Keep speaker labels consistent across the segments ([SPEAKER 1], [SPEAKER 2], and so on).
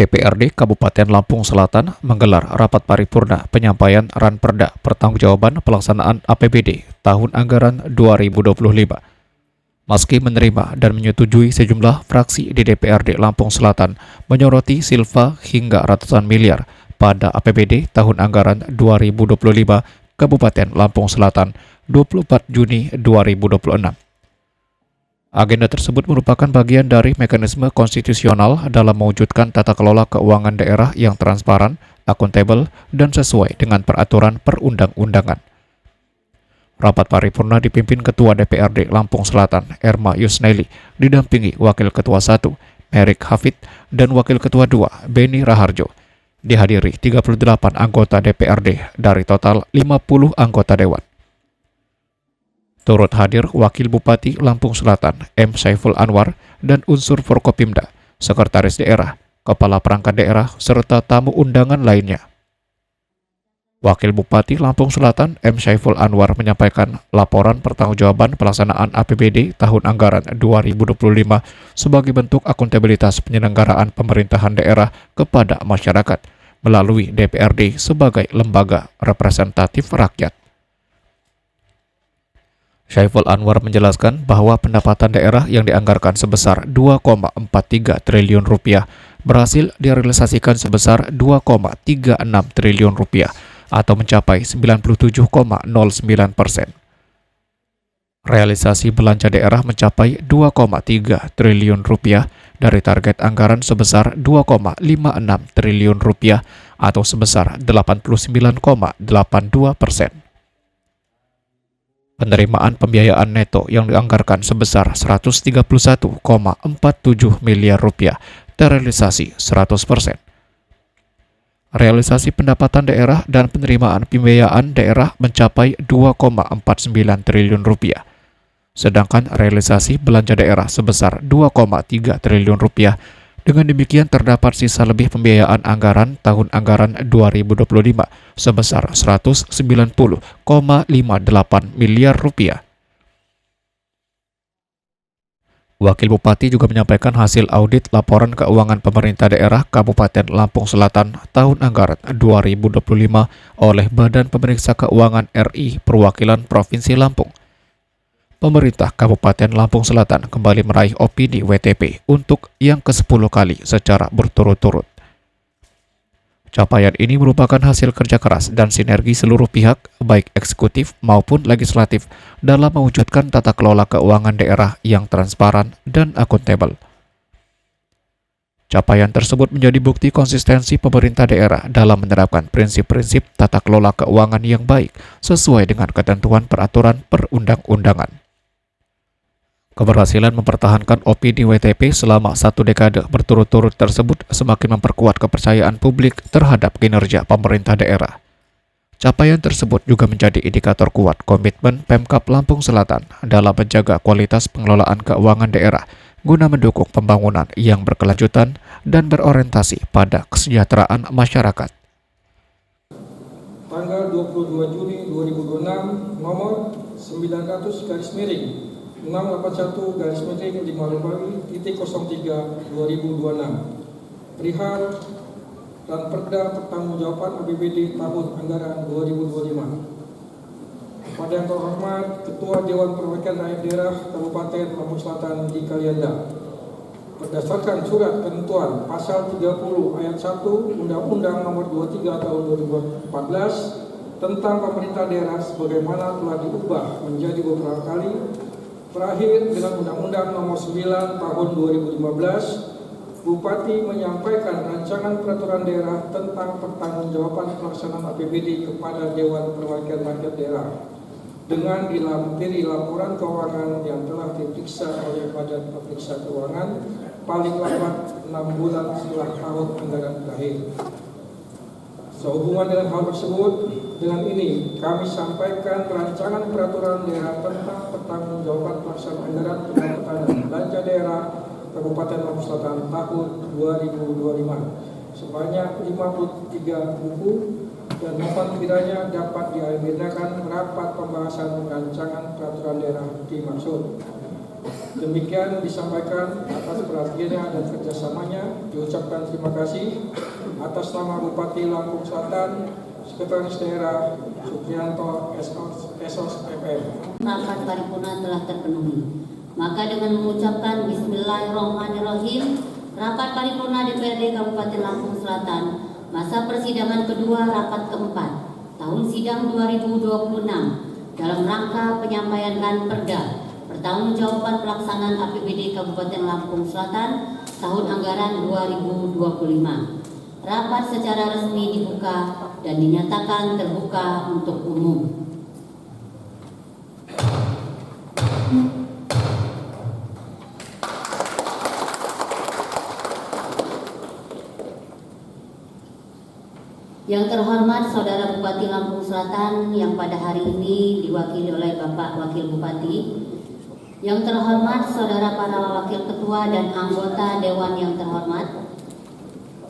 [SPEAKER 1] DPRD Kabupaten Lampung Selatan menggelar rapat paripurna penyampaian Ranperda Pertanggungjawaban Pelaksanaan APBD tahun anggaran 2025. Meski menerima dan menyetujui sejumlah fraksi di DPRD Lampung Selatan menyoroti silva hingga ratusan miliar pada APBD tahun anggaran 2025 Kabupaten Lampung Selatan 24 Juni 2026. Agenda tersebut merupakan bagian dari mekanisme konstitusional dalam mewujudkan tata kelola keuangan daerah yang transparan, akuntabel, dan sesuai dengan peraturan perundang-undangan. Rapat paripurna dipimpin Ketua DPRD Lampung Selatan, Erma Yusneli, didampingi Wakil Ketua 1, Erik Hafid, dan Wakil Ketua 2, Beni Raharjo. Dihadiri 38 anggota DPRD dari total 50 anggota Dewan. Turut hadir Wakil Bupati Lampung Selatan, M. Saiful Anwar, dan unsur Forkopimda, Sekretaris Daerah, Kepala Perangkat Daerah, serta tamu undangan lainnya. Wakil Bupati Lampung Selatan, M. Saiful Anwar, menyampaikan laporan pertanggungjawaban pelaksanaan APBD tahun anggaran 2025 sebagai bentuk akuntabilitas penyelenggaraan pemerintahan daerah kepada masyarakat melalui DPRD sebagai lembaga representatif rakyat. Saiful Anwar menjelaskan bahwa pendapatan daerah yang dianggarkan sebesar 2,43 triliun rupiah berhasil direalisasikan sebesar 2,36 triliun rupiah atau mencapai 97,09%. Realisasi belanja daerah mencapai 2,3 triliun rupiah dari target anggaran sebesar 2,56 triliun rupiah atau sebesar 89,82%. Penerimaan pembiayaan neto yang dianggarkan sebesar 131,47 miliar rupiah terrealisasi 100%. Realisasi pendapatan daerah dan penerimaan pembiayaan daerah mencapai 2,49 triliun rupiah. Sedangkan realisasi belanja daerah sebesar 2,3 triliun rupiah. Dengan demikian terdapat sisa lebih pembiayaan anggaran tahun anggaran 2025 sebesar 190,58 miliar rupiah. Wakil Bupati juga menyampaikan hasil audit laporan keuangan pemerintah daerah Kabupaten Lampung Selatan tahun anggaran 2025 oleh Badan Pemeriksa Keuangan RI Perwakilan Provinsi Lampung. Pemerintah Kabupaten Lampung Selatan kembali meraih opini WTP untuk yang ke-10 kali secara berturut-turut. Capaian ini merupakan hasil kerja keras dan sinergi seluruh pihak, baik eksekutif maupun legislatif, dalam mewujudkan tata kelola keuangan daerah yang transparan dan akuntabel. Capaian tersebut menjadi bukti konsistensi pemerintah daerah dalam menerapkan prinsip-prinsip tata kelola keuangan yang baik sesuai dengan ketentuan peraturan perundang-undangan. Keberhasilan mempertahankan opini WTP selama 1 dekade berturut-turut tersebut semakin memperkuat kepercayaan publik terhadap kinerja pemerintah daerah. Capaian tersebut juga menjadi indikator kuat komitmen Pemkab Lampung Selatan dalam menjaga kualitas pengelolaan keuangan daerah guna mendukung pembangunan yang berkelanjutan dan berorientasi pada kesejahteraan masyarakat.
[SPEAKER 2] Tanggal 22 Juni 2026 nomor 900/681/03/03 perihal dan perda pertanggungjawaban APBD tahun anggaran 2025. Kepada yang terhormat Ketua Dewan Perwakilan Rakyat Daerah Kabupaten Lampung Selatan di Kalianda, berdasarkan surat ketentuan pasal 30 ayat 1 Undang-Undang Nomor 23 Tahun 2014 tentang pemerintah daerah sebagaimana telah diubah menjadi beberapa kali, terakhir dengan Undang-Undang Nomor 9 Tahun 2015, Bupati menyampaikan rancangan peraturan daerah tentang pertanggungjawaban pelaksanaan APBD kepada Dewan Perwakilan Rakyat Daerah dengan dilampiri laporan keuangan yang telah diperiksa oleh Badan Pemeriksa Keuangan paling lambat 6 bulan setelah tahun anggaran berakhir. Sehubungan dengan hal tersebut, dengan ini kami sampaikan rancangan peraturan daerah tentang pertanggungjawaban pelaksanaan anggaran pendapatan belanja daerah Kabupaten Lampung Selatan tahun 2025 sebanyak 53 buku dan mohon kiranya dapat diagendakan rapat pembahasan rancangan peraturan daerah dimaksud. Demikian disampaikan atas perhatiannya dan kerjasamanya. Diucapkan terima kasih atas nama Bupati Lampung Selatan, Sekretaris Daerah Suprianto Esos FM.
[SPEAKER 3] Rapat paripurna telah terpenuhi. Maka dengan mengucapkan Bismillahirrahmanirrahim, rapat paripurna DPRD Kabupaten Lampung Selatan masa persidangan kedua rapat keempat tahun sidang 2026 dalam rangka penyampaian Ranperda pertanggungjawaban pelaksanaan APBD Kabupaten Lampung Selatan tahun anggaran 2025. Rapat secara resmi dibuka dan dinyatakan terbuka untuk umum. Yang terhormat Saudara Bupati Lampung Selatan yang pada hari ini diwakili oleh Bapak Wakil Bupati, yang terhormat Saudara para Wakil Ketua dan anggota Dewan yang terhormat,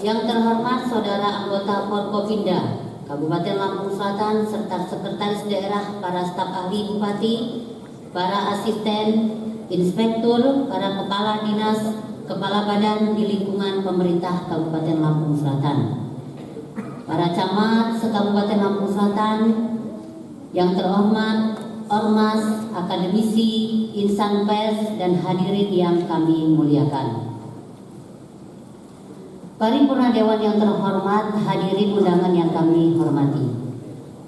[SPEAKER 3] yang terhormat Saudara anggota Forkopimda Kabupaten Lampung Selatan serta Sekretaris Daerah, para staf ahli Bupati, para asisten, inspektur, para kepala dinas, kepala badan di lingkungan pemerintah Kabupaten Lampung Selatan, para camat se-Kabupaten Lampung Selatan, yang terhormat ormas, akademisi, insan pers, dan hadirin yang kami muliakan. Paripurna Dewan yang terhormat, hadirin undangan yang kami hormati.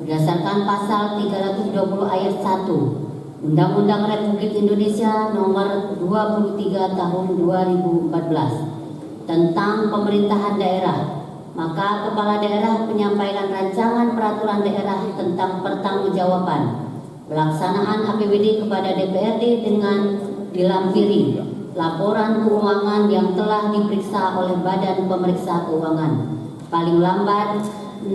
[SPEAKER 3] Berdasarkan pasal 320 ayat 1 Undang-Undang Republik Indonesia nomor 23 tahun 2014 tentang pemerintahan daerah, maka kepala daerah menyampaikan rancangan peraturan daerah tentang pertanggungjawaban pelaksanaan APBD kepada DPRD dengan dilampiri laporan keuangan yang telah diperiksa oleh Badan Pemeriksa Keuangan paling lambat 6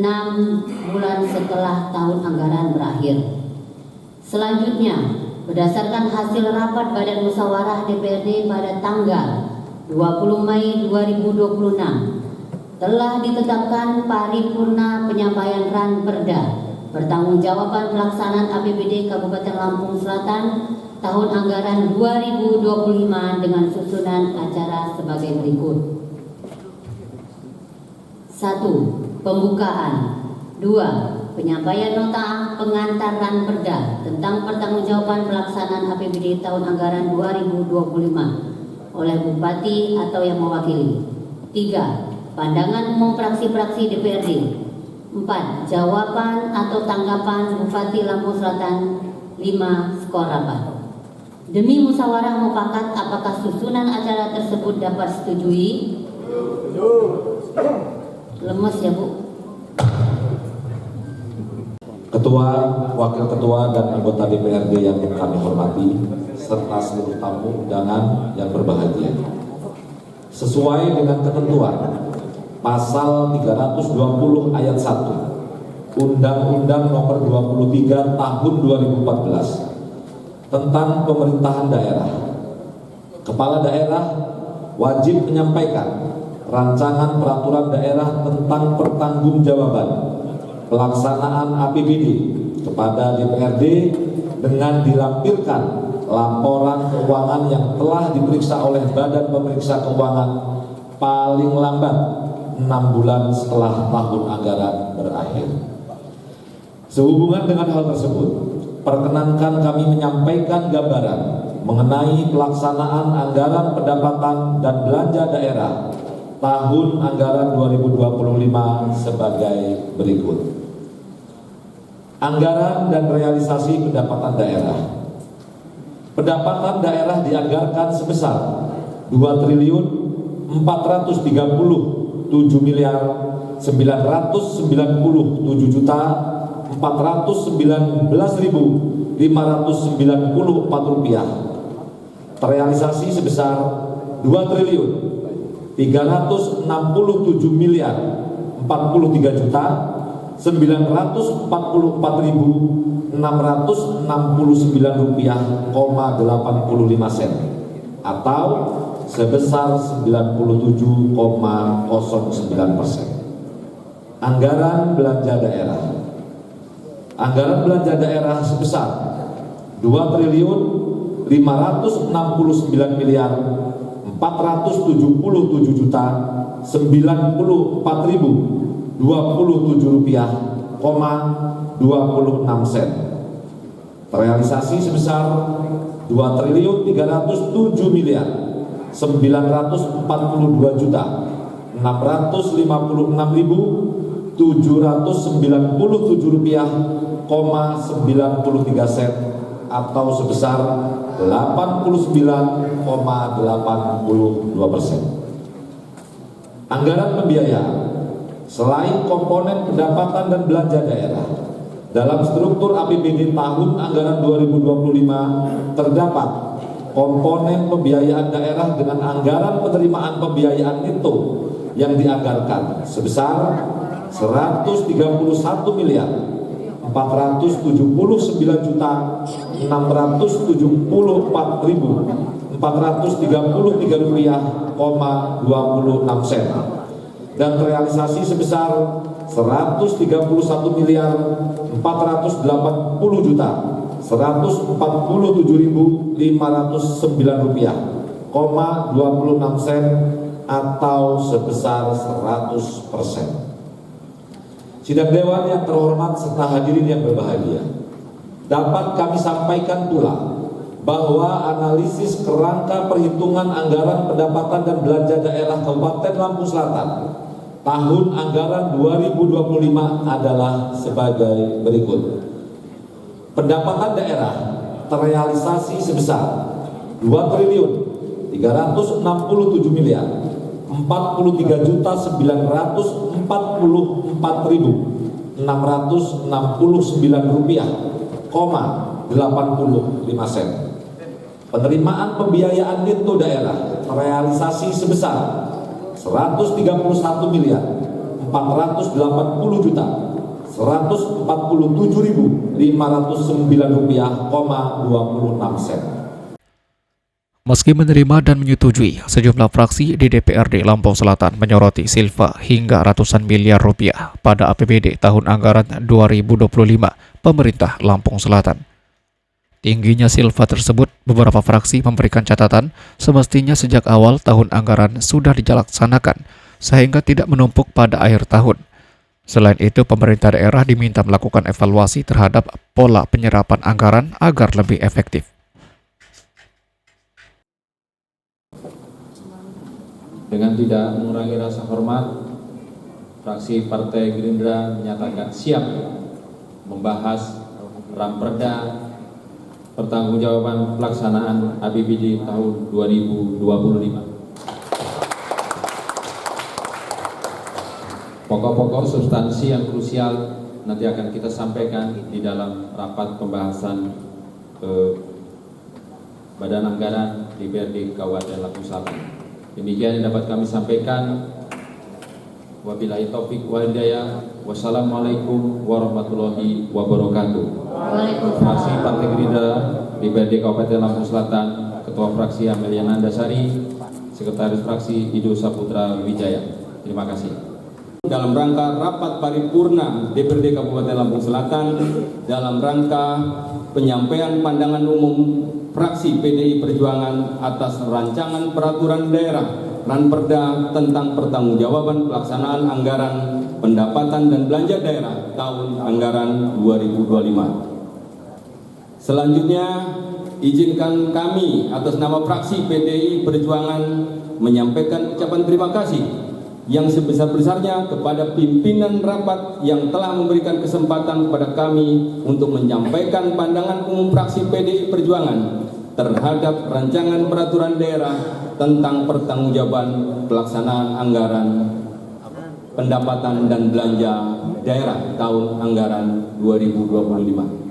[SPEAKER 3] bulan setelah tahun anggaran berakhir. Selanjutnya, berdasarkan hasil rapat Badan Musyawarah DPRD pada tanggal 20 Mei 2026 telah ditetapkan paripurna penyampaian Ranperda pertanggungjawaban pelaksanaan APBD Kabupaten Lampung Selatan tahun anggaran 2025 dengan susunan acara sebagai berikut. 1. Pembukaan. 2. Penyampaian nota pengantar Ranperda tentang pertanggungjawaban pelaksanaan APBD tahun anggaran 2025 oleh Bupati atau yang mewakili. 3. Pandangan umum fraksi-fraksi DPRD. 4. Jawaban atau tanggapan Bupati Lampung Selatan. 5. Skor rapat. Demi musyawarah mufakat, apakah susunan acara tersebut dapat disetujui? Lemes ya Bu.
[SPEAKER 4] Ketua, Wakil Ketua, dan anggota DPRD yang kami hormati, serta seluruh tamu undangan yang berbahagia. Sesuai dengan ketentuan Pasal 320 ayat 1 Undang-Undang Nomor 23 Tahun 2014 tentang pemerintahan daerah, kepala daerah wajib menyampaikan rancangan peraturan daerah tentang pertanggungjawaban pelaksanaan APBD kepada DPRD dengan dilampirkan laporan keuangan yang telah diperiksa oleh Badan Pemeriksa Keuangan paling lambat 6 bulan setelah tahun anggaran berakhir. Sehubungan dengan hal tersebut, perkenankan kami menyampaikan gambaran mengenai pelaksanaan anggaran pendapatan dan belanja daerah tahun anggaran 2025 sebagai berikut. Anggaran dan realisasi pendapatan daerah. Pendapatan daerah dianggarkan sebesar 2.497.919.590 rupiah. Terrealisasi sebesar 2.343.944.669 rupiah, 85 sen, atau sebesar 97,09%. Anggaran belanja daerah. Anggaran belanja daerah sebesar 2.497.919.590 569 miliar 477 juta 94.027 rupiah, 26 sen. Terrealisasi sebesar 2.307 miliar 942 juta 656.797 rupiah, 93 sen, atau sebesar 89,82%. Anggaran pembiayaan selain komponen pendapatan dan belanja daerah, dalam struktur APBD tahun anggaran 2025 terdapat komponen pembiayaan daerah dengan anggaran penerimaan pembiayaan itu yang dianggarkan sebesar 131 miliar 479 juta 674.433 rupiah, 26 sen, dan terrealisasi sebesar 131 miliar 480 juta 147.509 rupiah, 26 sen, atau sebesar 100%. Sidang Dewan yang terhormat serta hadirin yang berbahagia, dapat kami sampaikan pula bahwa analisis kerangka perhitungan anggaran pendapatan dan belanja daerah Kabupaten Lampung Selatan tahun anggaran 2025 adalah sebagai berikut. Pendapatan daerah terrealisasi sebesar 2.367 miliar 43.944.669 rupiah, 85 sen. Penerimaan pembiayaan neto daerah terrealisasi sebesar 131 miliar 480 juta 147.509 rupiah, 26 sen.
[SPEAKER 1] Meski menerima dan menyetujui, sejumlah fraksi di DPRD Lampung Selatan menyoroti silva hingga ratusan miliar rupiah pada APBD tahun anggaran 2025 pemerintah Lampung Selatan. Tingginya silva tersebut, beberapa fraksi memberikan catatan semestinya sejak awal tahun anggaran sudah dilaksanakan sehingga tidak menumpuk pada akhir tahun. Selain itu, pemerintah daerah diminta melakukan evaluasi terhadap pola penyerapan anggaran agar lebih efektif.
[SPEAKER 5] Dengan tidak mengurangi rasa hormat, fraksi Partai Gerindra menyatakan siap membahas Ramperda pertanggungjawaban pelaksanaan APBD tahun 2025. Pokok-pokok substansi yang krusial nanti akan kita sampaikan di dalam rapat pembahasan Badan Anggaran DPRD Kabupaten Lampung Selatan. Demikian yang dapat kami sampaikan. Wabillahi taufik wal hidayah. Wassalamualaikum warahmatullahi wabarakatuh. Fraksi Partai Gerindra DPRD Kabupaten Lampung Selatan, Ketua Fraksi Amelia Nandasari, Sekretaris Fraksi Ido Saputra Wijaya. Terima kasih. Dalam rangka rapat paripurna DPRD Kabupaten Lampung Selatan dalam rangka penyampaian pandangan umum fraksi PDI Perjuangan atas rancangan peraturan daerah Ranperda tentang pertanggungjawaban pelaksanaan anggaran pendapatan dan belanja daerah tahun anggaran 2025. Selanjutnya, izinkan kami atas nama fraksi PDI Perjuangan menyampaikan ucapan terima kasih yang sebesar-besarnya kepada pimpinan rapat yang telah memberikan kesempatan kepada kami untuk menyampaikan pandangan umum fraksi PDI Perjuangan terhadap rancangan peraturan daerah tentang pertanggungjawaban pelaksanaan anggaran pendapatan dan belanja daerah tahun anggaran 2025.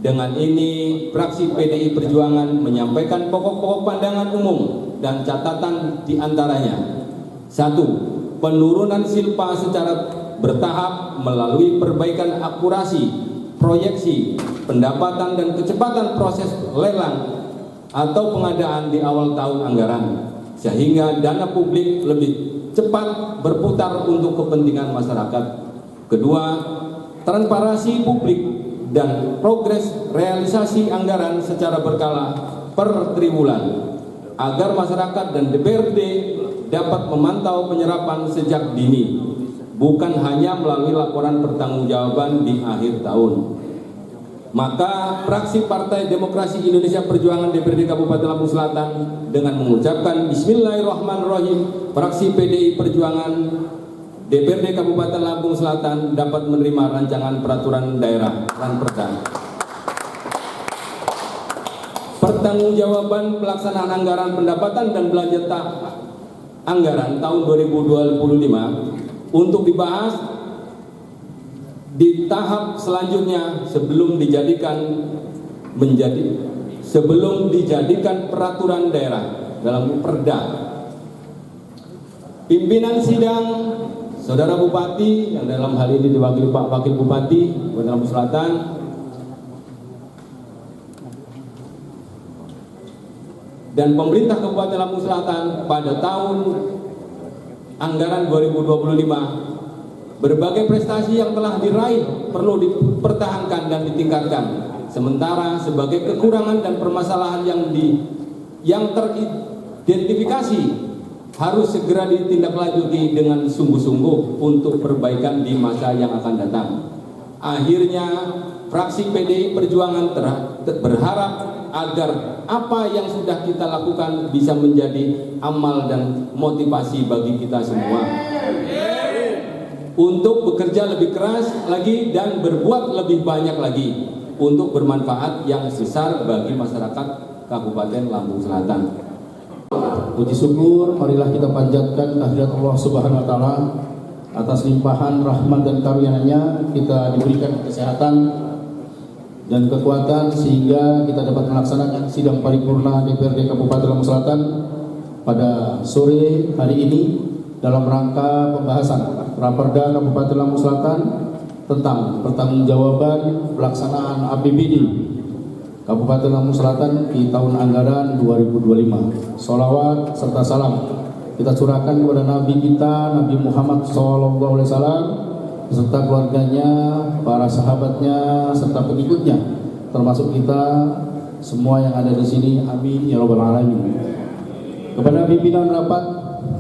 [SPEAKER 5] Dengan ini, fraksi PDI Perjuangan menyampaikan pokok-pokok pandangan umum dan catatan diantaranya. 1. Penurunan silpa secara bertahap melalui perbaikan akurasi, proyeksi, pendapatan dan kecepatan proses lelang atau pengadaan di awal tahun anggaran, sehingga dana publik lebih cepat berputar untuk kepentingan masyarakat. Kedua, transparansi publik dan progres realisasi anggaran secara berkala per triwulan agar masyarakat dan DPRD dapat memantau penyerapan sejak dini, bukan hanya melalui laporan pertanggungjawaban di akhir tahun. Maka fraksi Partai Demokrasi Indonesia Perjuangan DPRD Kabupaten Lampung Selatan dengan mengucapkan Bismillahirrahmanirrahim, fraksi PDI Perjuangan DPRD Kabupaten Lampung Selatan dapat menerima rancangan peraturan daerah Ranperda. Pertanggungjawaban pelaksanaan anggaran pendapatan dan belanja anggaran tahun 2025 untuk dibahas di tahap selanjutnya sebelum dijadikan peraturan daerah dalam perda. Pimpinan sidang Saudara Bupati yang dalam hal ini diwakili Pak Wakil Bupati Kabupaten Lampung Selatan dan pemerintah Kabupaten Lampung Selatan pada tahun anggaran 2025, berbagai prestasi yang telah diraih perlu dipertahankan dan ditingkatkan. Sementara sebagai kekurangan dan permasalahan yang teridentifikasi harus segera ditindaklanjuti dengan sungguh-sungguh untuk perbaikan di masa yang akan datang. Akhirnya, fraksi PDI Perjuangan berharap agar apa yang sudah kita lakukan bisa menjadi amal dan motivasi bagi kita semua untuk bekerja lebih keras lagi dan berbuat lebih banyak lagi untuk bermanfaat yang besar bagi masyarakat Kabupaten Lampung Selatan.
[SPEAKER 6] Puji syukur marilah kita panjatkan kehadirat Allah Subhanahu wa taala atas limpahan rahmat dan karunia-Nya kita diberikan kesehatan dan kekuatan sehingga kita dapat melaksanakan sidang paripurna DPRD Kabupaten Lampung Selatan pada sore hari ini dalam rangka pembahasan Raperda Kabupaten Lampung Selatan tentang pertanggungjawaban pelaksanaan APBD Kabupaten Lampung Selatan di tahun anggaran 2025. Sholawat serta salam kita curahkan kepada Nabi kita, Nabi Muhammad SAW, beserta keluarganya, para sahabatnya, serta pengikutnya, termasuk kita semua yang ada di sini. Amin ya rabbal alamin. Kepada pimpinan rapat,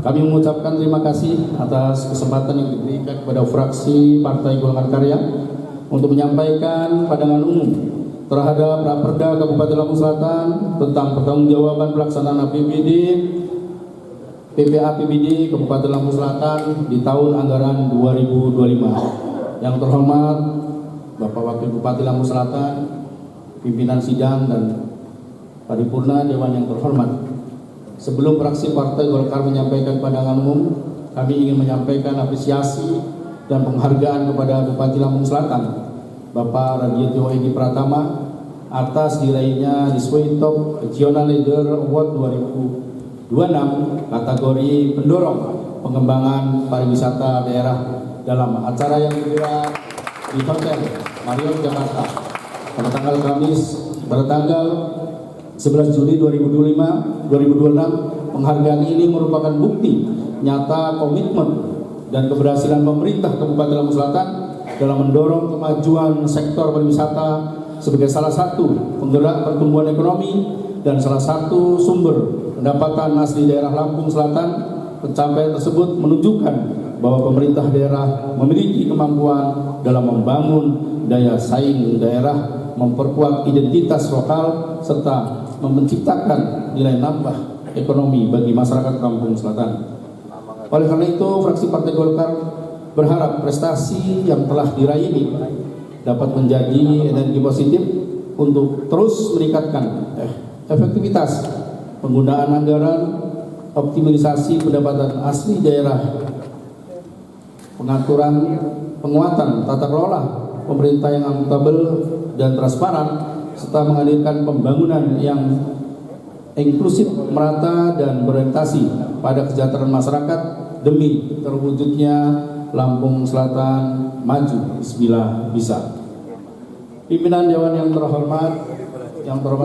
[SPEAKER 6] kami mengucapkan terima kasih atas kesempatan yang diberikan kepada fraksi Partai Golongan Karya untuk menyampaikan pandangan umum terhadap Raperda Kabupaten Lampung Selatan tentang pertanggungjawaban pelaksanaan APBD PPAPBD Kabupaten Lampung Selatan di tahun anggaran 2025. Yang terhormat Bapak Wakil Bupati Lampung Selatan, pimpinan sidang dan paripurna dewan yang terhormat. Sebelum fraksi Partai Golkar menyampaikan pandangan umum, kami ingin menyampaikan apresiasi dan penghargaan kepada Bupati Lampung Selatan, Bapak Radityo Edi Pratama, atas diraihnya Disway Top Regional Leader Award 2026 kategori pendorong pengembangan pariwisata daerah dalam acara yang digelar di Hotel Marriott Jakarta pada tanggal 11 Juli 2026. Penghargaan ini merupakan bukti nyata komitmen dan keberhasilan pemerintah Kabupaten Lampung Selatan dalam mendorong kemajuan sektor pariwisata sebagai salah satu penggerak pertumbuhan ekonomi dan salah satu sumber pendapatan asli daerah Lampung Selatan. Pencapaian tersebut menunjukkan bahwa pemerintah daerah memiliki kemampuan dalam membangun daya saing daerah, memperkuat identitas lokal, serta menciptakan nilai nambah ekonomi bagi masyarakat Lampung Selatan. Oleh karena itu, fraksi Partai Golkar berharap prestasi yang telah diraih ini dapat menjadi energi positif untuk terus meningkatkan efektivitas penggunaan anggaran, optimalisasi pendapatan asli daerah, penguatan tata kelola pemerintah yang akuntabel dan transparan, serta menghadirkan pembangunan yang inklusif, merata, dan berorientasi pada kesejahteraan masyarakat demi terwujudnya Lampung Selatan maju. Bismillah bisa. Pimpinan Dewan yang terhormat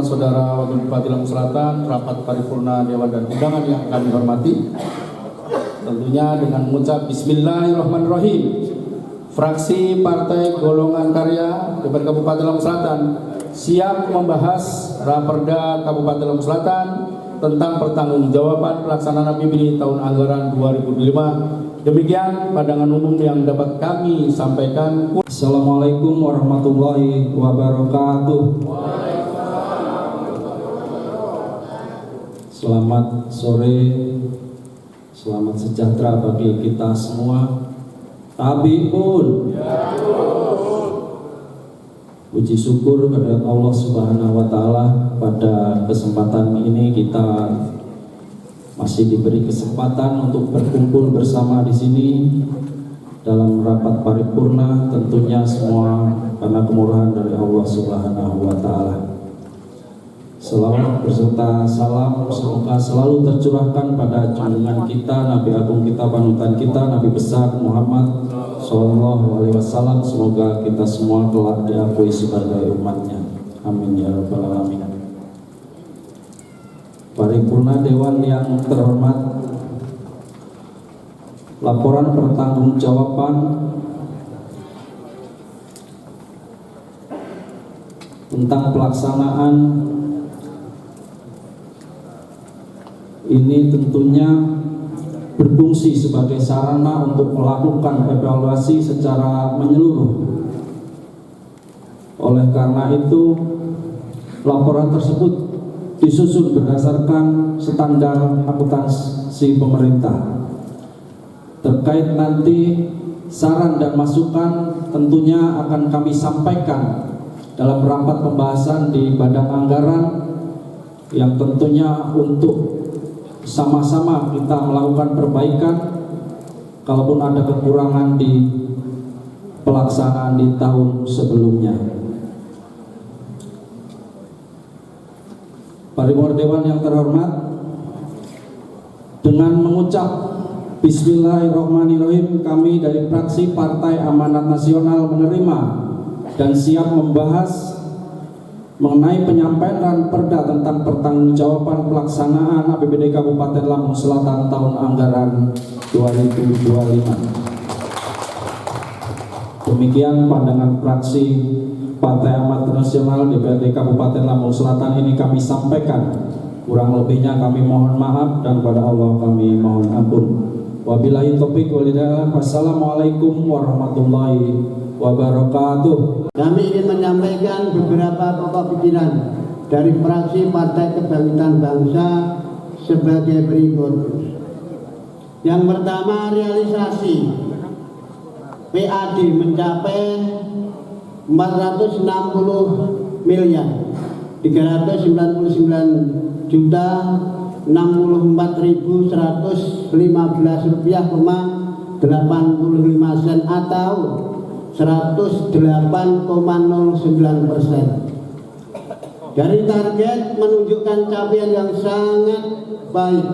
[SPEAKER 6] Saudara Wakil Bupati Lampung Selatan, rapat paripurna Dewan dan undangan yang kami hormati, tentunya dengan mengucap Bismillahirrahmanirrahim, fraksi Partai Golongan Karya DPRD Kabupaten Lampung Selatan siap membahas Raperda Kabupaten Lampung Selatan tentang pertanggungjawaban pelaksanaan APBD tahun anggaran 2025. Demikian pandangan umum yang dapat kami sampaikan.
[SPEAKER 7] Assalamualaikum warahmatullahi wabarakatuh. Selamat sore, selamat sejahtera bagi kita semua. Tabiun. Puji syukur kepada Allah Subhanahu wa Ta'ala, pada kesempatan ini kita masih diberi kesempatan untuk berkumpul bersama di sini dalam rapat paripurna, tentunya semua karena kemurahan dari Allah Subhanahu wa Ta'ala. Selawat beserta salam semoga selalu tercurahkan pada junjungan kita, Nabi Agung kita, panutan kita, Nabi besar Muhammad Sallallahu Alaihi Wasallam. Semoga kita semua kelak diakui sebagai umatnya. Amin ya rabbal alamin. Paripurna Dewan yang terhormat, laporan pertanggungjawaban tentang pelaksanaan ini tentunya berfungsi sebagai sarana untuk melakukan evaluasi secara menyeluruh. Oleh karena itu, laporan tersebut disusun berdasarkan standar akuntansi pemerintah. Terkait nanti saran dan masukan tentunya akan kami sampaikan dalam rapat pembahasan di Badan Anggaran, yang tentunya untuk sama-sama kita melakukan perbaikan kalaupun ada kekurangan di pelaksanaan di tahun sebelumnya. Paripurna Dewan yang terhormat, dengan mengucap Bismillahirrahmanirrahim, kami dari fraksi Partai Amanat Nasional menerima dan siap membahas mengenai penyampaian Ranperda tentang pertanggungjawaban pelaksanaan APBD Kabupaten Lampung Selatan tahun anggaran 2025. Demikian pandangan fraksi Partai Amanat Nasional DPRD Kabupaten Lampung Selatan ini kami sampaikan. Kurang lebihnya kami mohon maaf dan kepada Allah kami mohon ampun. Wabillahi taufiq wal hidayah. Wassalamualaikum warahmatullahi wabarakatuh.
[SPEAKER 8] Kami ingin menyampaikan beberapa pokok pikiran dari fraksi Partai Kebangkitan Bangsa sebagai berikut. Yang pertama, realisasi PAD mencapai 460 miliar 399 juta 64.115 rupiah,85 sen atau 108,09%. Dari target menunjukkan capaian yang sangat baik,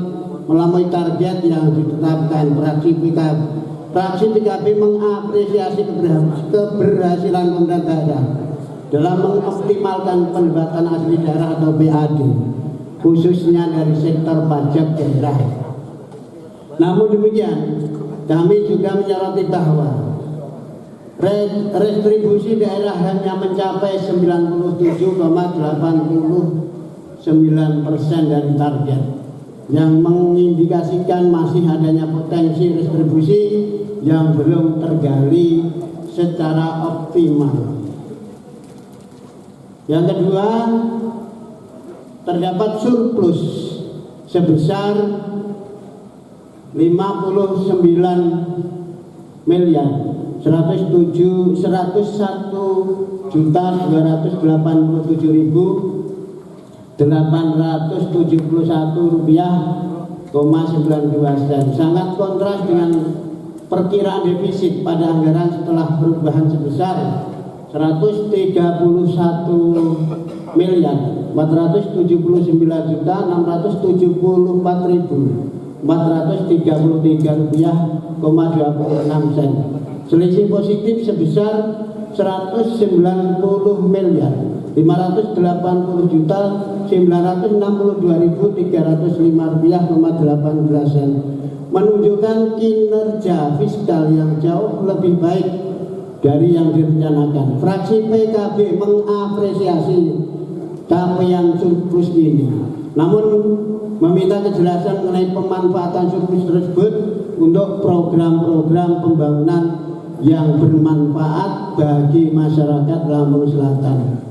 [SPEAKER 8] melampaui target yang ditetapkan. Fraksi PKB mengapresiasi keberhasilan pemerintah daerah dalam mengoptimalkan pendapatan asli daerah atau PAD, khususnya dari sektor pajak daerah. Namun demikian, kami juga menyoroti bahwa restribusi daerah hanya mencapai 97,89% dari target, yang mengindikasikan masih adanya potensi restribusi yang belum tergali secara optimal. Yang kedua, terdapat surplus sebesar 59 miliar 101.887.871 rupiah,92 sen. Sangat kontras dengan perkiraan defisit pada anggaran setelah perubahan sebesar 139.674.433 rupiah,26 sen. Selisih positif sebesar 190.580.962.305 rupiah,18 sen, menunjukkan kinerja fiskal yang jauh lebih baik dari yang direncanakan. Fraksi PKB mengapresiasi capaian surplus ini, namun meminta kejelasan mengenai pemanfaatan surplus tersebut untuk program-program pembangunan yang bermanfaat bagi masyarakat Lampung Selatan.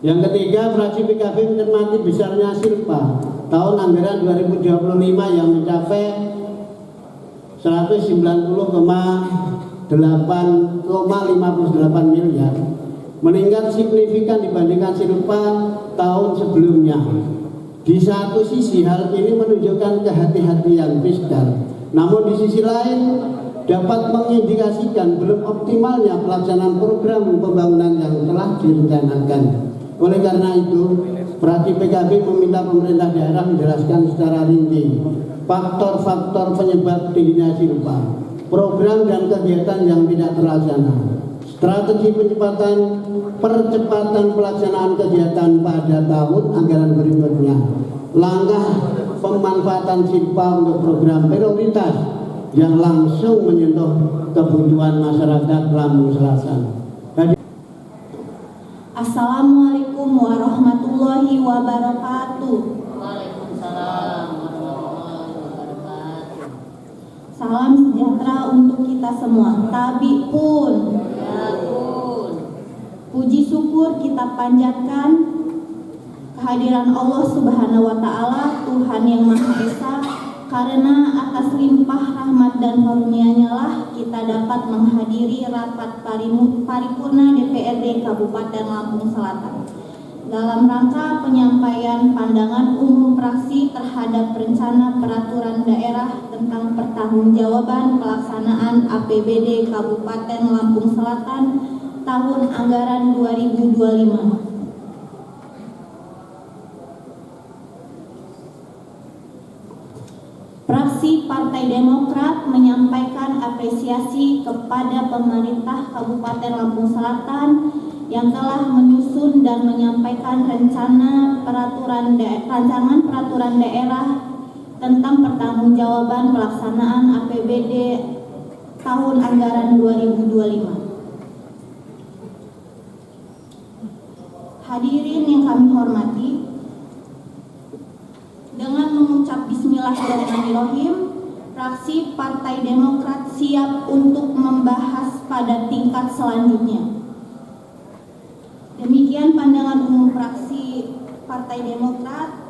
[SPEAKER 8] Yang ketiga, fraksi PKB mencermati besarnya silpa tahun anggaran 2025 yang mencapai 190,58 miliar, meningkat signifikan dibandingkan silpa tahun sebelumnya. Di satu sisi hal ini menunjukkan kehati-hatian fiskal, namun di sisi lain dapat mengindikasikan belum optimalnya pelaksanaan program pembangunan yang telah direncanakan. Oleh karena itu, fraksi PKB meminta pemerintah daerah menjelaskan secara rinci faktor-faktor penyebab tingginya silpa, program dan kegiatan yang tidak terlaksana, strategi percepatan pelaksanaan kegiatan pada tahun anggaran berikutnya, langkah pemanfaatan silpa untuk program prioritas yang langsung menyentuh kebutuhan masyarakat Lampung Selatan.
[SPEAKER 9] Assalamualaikum warahmatullahi wabarakatuh.
[SPEAKER 3] Waalaikumsalam warahmatullahi wabarakatuh.
[SPEAKER 9] Salam sejahtera untuk kita semua. Tabi pun.
[SPEAKER 3] Ya pun.
[SPEAKER 9] Puji syukur kita panjatkan kehadiran Allah Subhanahu wa taala, Tuhan yang Maha Esa, karena atas limpah rahmat dan karunia-Nya lah kita dapat menghadiri rapat paripurna DPRD Kabupaten Lampung Selatan dalam rangka penyampaian pandangan umum fraksi terhadap rencana peraturan daerah tentang pertanggungjawaban pelaksanaan APBD Kabupaten Lampung Selatan tahun anggaran 2025. Fraksi Partai Demokrat menyampaikan apresiasi kepada pemerintah Kabupaten Lampung Selatan yang telah menyusun dan menyampaikan rancangan peraturan daerah tentang pertanggungjawaban pelaksanaan APBD tahun anggaran 2025. Hadirin yang kami hormati, dengan mengucap Bismillahirrahmanirrahim, fraksi Partai Demokrat siap untuk membahas pada tingkat selanjutnya. Demikian pandangan umum fraksi Partai Demokrat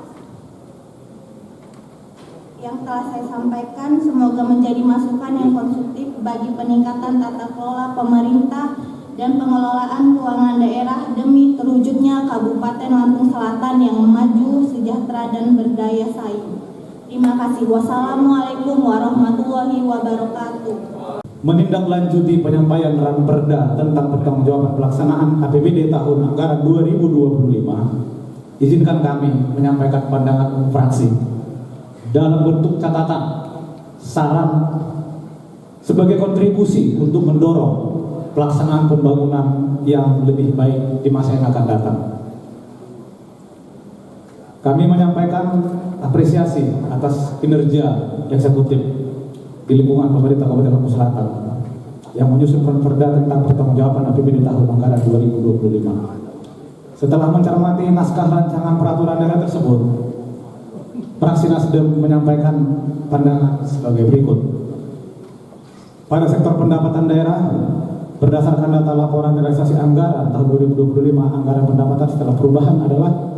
[SPEAKER 9] yang telah saya sampaikan. Semoga menjadi masukan yang konstruktif bagi peningkatan tata kelola pemerintah dan pengelolaan keuangan daerah demi terwujudnya Kabupaten Lampung Selatan yang maju, sejahtera, dan berdaya saing. Terima kasih. Wassalamualaikum warahmatullahi wabarakatuh.
[SPEAKER 6] Menindaklanjuti penyampaian Ranperda tentang pertanggungjawaban pelaksanaan APBD tahun anggaran 2025, izinkan kami menyampaikan pandangan fraksi dalam bentuk catatan, saran sebagai kontribusi untuk mendorong pelaksanaan pembangunan yang lebih baik di masa yang akan datang. Kami menyampaikan apresiasi atas kinerja eksekutif di lingkungan pemerintah Kabupaten Lampung Selatan yang menyusun Ranperda tentang pertanggungjawaban APBD tahun anggaran 2025. Setelah mencermati naskah rancangan peraturan daerah tersebut, fraksi Nasdem menyampaikan pandangan sebagai berikut. Pada sektor pendapatan daerah, berdasarkan data laporan realisasi anggaran tahun 2025, anggaran pendapatan setelah perubahan adalah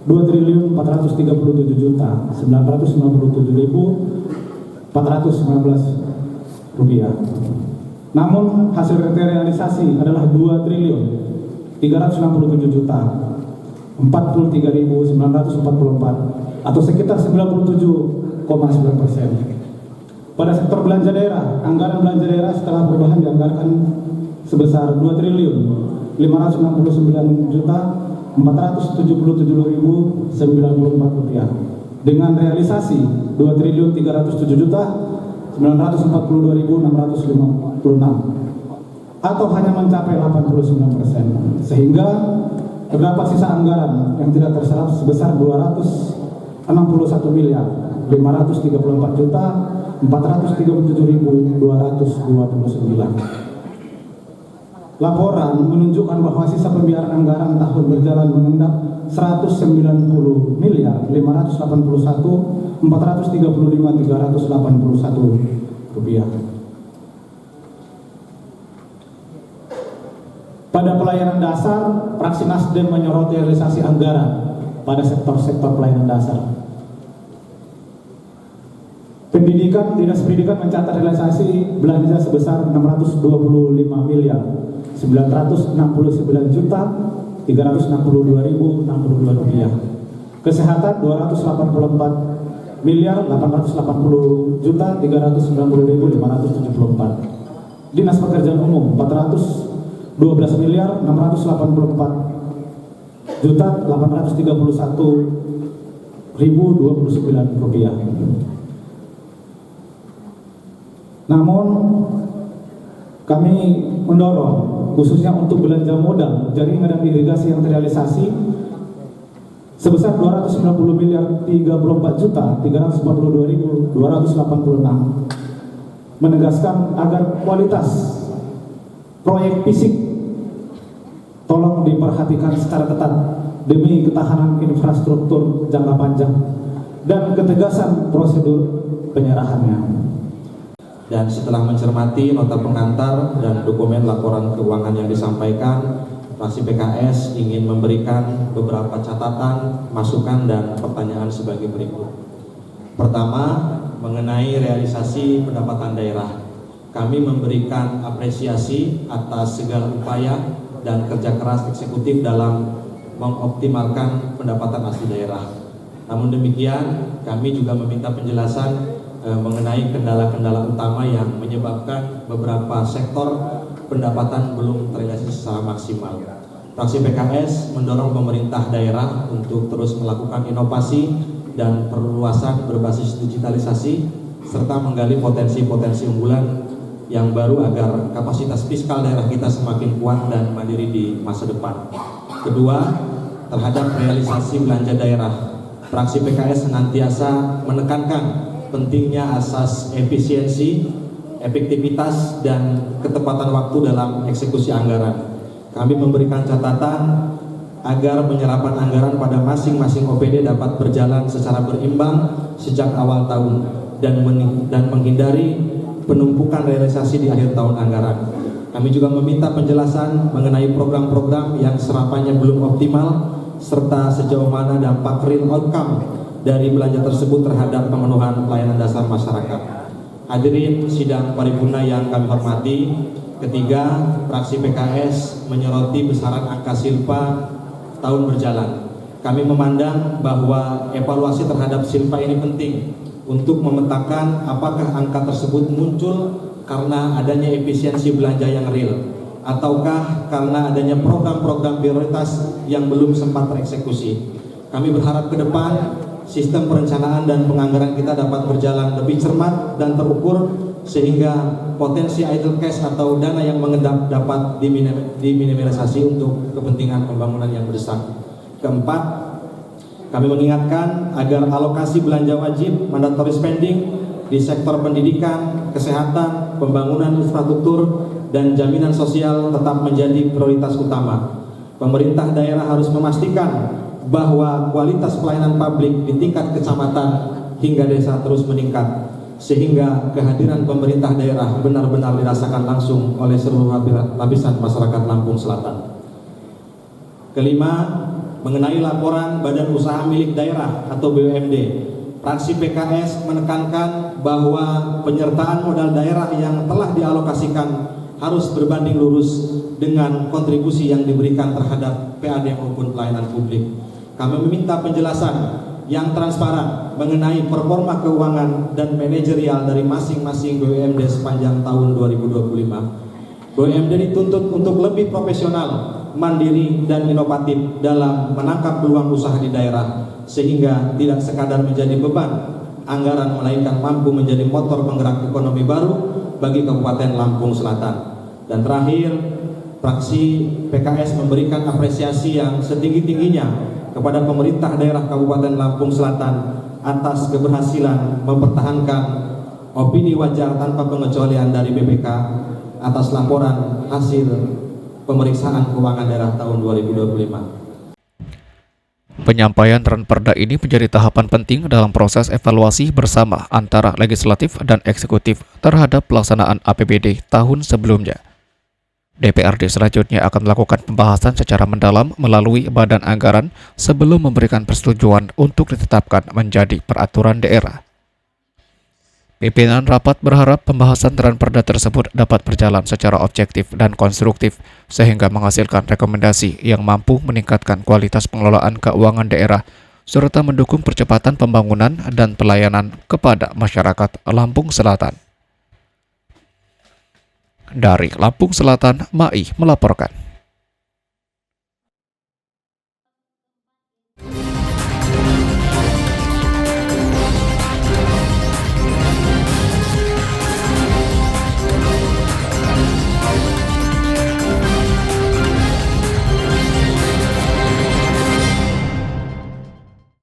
[SPEAKER 6] 2.437.997.419 rupiah. Namun hasil realisasi adalah 2.037.043.944 atau sekitar 97,9%. Pada sektor belanja daerah, anggaran belanja daerah setelah perubahan dianggarkan sebesar 2.549.477.094 rupiah dengan realisasi 2.342.942.656 atau hanya mencapai 89%, sehingga terdapat sisa anggaran yang tidak terserap sebesar 261.534.437.229. laporan menunjukkan bahwa sisa pembiayaan anggaran tahun berjalan mengendap 190 miliar 581 435 381 rupiah. Pada pelayanan dasar, fraksi Nasdem menyoroti realisasi anggaran pada sektor-sektor pelayanan dasar. Pendidikan, Dinas Pendidikan mencatat realisasi belanja sebesar 625 miliar 969 juta 362.062 rupiah. Kesehatan 284 miliar 880 juta 390.574. Dinas Pekerjaan Umum 412 miliar 684 juta 831.029 rupiah. Namun kami mendorong khususnya untuk belanja modal jaringan dan irigasi yang terrealisasi sebesar 290 miliar 34 juta 342.286, menegaskan agar kualitas proyek fisik tolong diperhatikan secara ketat demi ketahanan infrastruktur jangka panjang dan ketegasan prosedur penyerahannya.
[SPEAKER 10] Dan setelah mencermati nota pengantar dan dokumen laporan keuangan yang disampaikan, fraksi PKS ingin memberikan beberapa catatan, masukan, dan pertanyaan sebagai berikut. Pertama, mengenai realisasi pendapatan daerah. Kami memberikan apresiasi atas segala upaya dan kerja keras eksekutif dalam mengoptimalkan pendapatan asli daerah. Namun demikian, kami juga meminta penjelasan mengenai kendala-kendala utama yang menyebabkan beberapa sektor pendapatan belum terrealisasi secara maksimal. Fraksi PKS mendorong pemerintah daerah untuk terus melakukan inovasi dan perluasan berbasis digitalisasi serta menggali potensi-potensi unggulan yang baru agar kapasitas fiskal daerah kita semakin kuat dan mandiri di masa depan. Kedua, terhadap realisasi belanja daerah, fraksi PKS senantiasa menekankan pentingnya asas efisiensi, efektivitas, dan ketepatan waktu dalam eksekusi anggaran. Kami memberikan catatan agar penyerapan anggaran pada masing-masing OPD dapat berjalan secara berimbang sejak awal tahun dan menghindari penumpukan realisasi di akhir tahun anggaran. Kami juga meminta penjelasan mengenai program-program yang serapannya belum optimal serta sejauh mana dampak real outcome dari belanja tersebut terhadap pemenuhan pelayanan dasar masyarakat. Hadirin sidang paripurna yang kami hormati, ketiga, fraksi PKS menyoroti besaran angka silpa tahun berjalan. Kami memandang bahwa evaluasi terhadap silpa ini penting untuk memetakan apakah angka tersebut muncul karena adanya efisiensi belanja yang real ataukah karena adanya program-program prioritas yang belum sempat tereksekusi. Kami berharap ke depan sistem perencanaan dan penganggaran kita dapat berjalan lebih cermat dan terukur sehingga potensi idle cash atau dana yang mengendap dapat diminimalisasi untuk kepentingan pembangunan yang mendesak. Keempat, kami mengingatkan agar alokasi belanja wajib mandatory spending di sektor pendidikan, kesehatan, pembangunan infrastruktur, dan jaminan sosial tetap menjadi prioritas utama. Pemerintah daerah harus memastikan bahwa kualitas pelayanan publik di tingkat kecamatan hingga desa terus meningkat sehingga kehadiran pemerintah daerah benar-benar dirasakan langsung oleh seluruh lapisan masyarakat Lampung Selatan. Kelima, mengenai laporan Badan Usaha Milik Daerah atau BUMD, fraksi PKS menekankan bahwa penyertaan modal daerah yang telah dialokasikan harus berbanding lurus dengan kontribusi yang diberikan terhadap PAD maupun pelayanan publik. Kami meminta penjelasan yang transparan mengenai performa keuangan dan manajerial dari masing-masing BUMD sepanjang tahun 2025. BUMD dituntut untuk lebih profesional, mandiri, dan inovatif dalam menangkap peluang usaha di daerah sehingga tidak sekadar menjadi beban anggaran melainkan mampu menjadi motor penggerak ekonomi baru bagi Kabupaten Lampung Selatan. Dan terakhir, fraksi PKS memberikan apresiasi yang setinggi-tingginya kepada pemerintah daerah Kabupaten Lampung Selatan atas keberhasilan mempertahankan opini wajar tanpa pengecualian dari BPK atas laporan hasil pemeriksaan keuangan daerah tahun 2025.
[SPEAKER 1] Penyampaian Ranperda ini menjadi tahapan penting dalam proses evaluasi bersama antara legislatif dan eksekutif terhadap pelaksanaan APBD tahun sebelumnya. DPRD selanjutnya akan melakukan pembahasan secara mendalam melalui Badan Anggaran sebelum memberikan persetujuan untuk ditetapkan menjadi peraturan daerah. Pimpinan rapat berharap pembahasan Ranperda tersebut dapat berjalan secara objektif dan konstruktif sehingga menghasilkan rekomendasi yang mampu meningkatkan kualitas pengelolaan keuangan daerah serta mendukung percepatan pembangunan dan pelayanan kepada masyarakat Lampung Selatan. Dari Lampung Selatan, Mai melaporkan.